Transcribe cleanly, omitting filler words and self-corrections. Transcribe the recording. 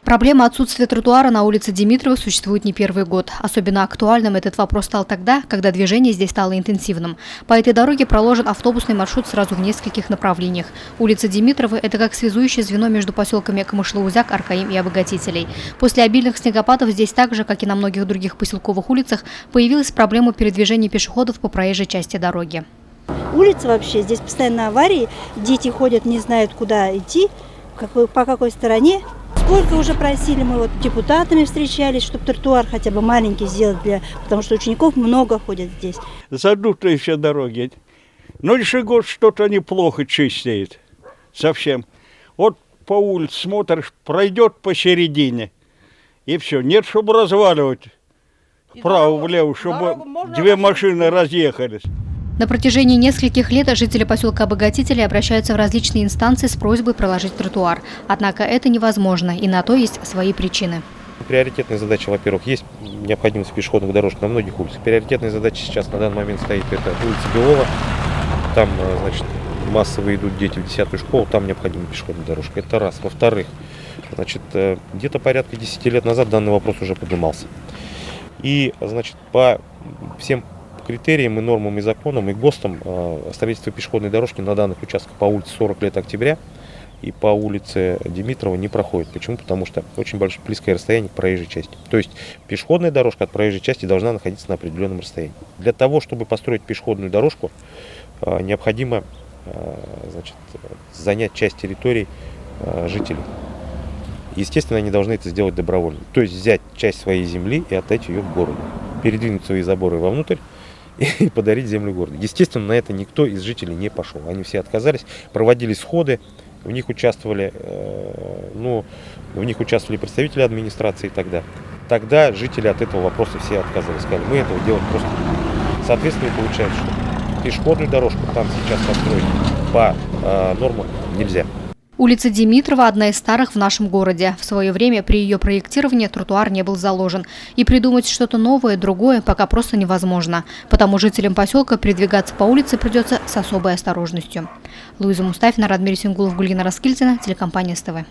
Проблема отсутствия тротуара на улице Димитрова существует не первый год. Особенно актуальным этот вопрос стал тогда, когда движение здесь стало интенсивным. По этой дороге проложен автобусный маршрут сразу в нескольких направлениях. Улица Димитрова – это как связующее звено между поселками Камышлы-Узяк, Аркаим и Обогатителей. После обильных снегопадов здесь так же, как и на многих других поселковых улицах, появилась проблема передвижения пешеходов по проезжей части дороги. Улица вообще, здесь постоянно аварии, дети ходят, не знают, куда идти, по какой стороне. Сколько уже просили, мы вот депутатами встречались, чтобы тротуар хотя бы маленький сделать, потому что учеников много ходят здесь. Задутые все дороги. Но лишь год что-то неплохо чистеет. Совсем. Вот по улице смотришь, пройдет посередине. И все. Нет, чтобы разваливать вправо-влево, чтобы две машины разъехались. На протяжении нескольких лет жители поселка Обогатителей обращаются в различные инстанции с просьбой проложить тротуар. Однако это невозможно, и на то есть свои причины. Приоритетная задача, во-первых, есть необходимость пешеходных дорожек на многих улицах. Приоритетная задача сейчас на данный момент стоит это улица Белова. Там, значит, массово идут дети в 10-ю школу, там необходима пешеходная дорожка. Это раз. Во-вторых, значит, где-то порядка 10 лет назад данный вопрос уже поднимался. И, значит, по всем критериям и нормам и законам и ГОСТам строительство пешеходной дорожки на данных участках по улице 40 лет октября и по улице Димитрова не проходит. Почему? Потому что очень близкое расстояние к проезжей части. То есть пешеходная дорожка от проезжей части должна находиться на определенном расстоянии. Для того, чтобы построить пешеходную дорожку, необходимо, значит, занять часть территорий жителей. Естественно, они должны это сделать добровольно. То есть взять часть своей земли и отдать ее в городу. Передвинуть свои заборы вовнутрь и подарить землю города. Естественно, на это никто из жителей не пошел. Они все отказались, проводили сходы, в них участвовали представители администрации тогда. Тогда жители от этого вопроса все отказались. Сказали, мы этого делать просто не будем. Соответственно, получается, что пешеходную дорожку там сейчас построить по нормам нельзя. Улица Димитрова – одна из старых в нашем городе. В свое время при ее проектировании тротуар не был заложен. И придумать что-то новое, другое пока просто невозможно. Потому жителям поселка передвигаться по улице придется с особой осторожностью. Луиза Мустафина, Радмир Сингулов, Гульгина Раскильдина, телекомпания СТВ.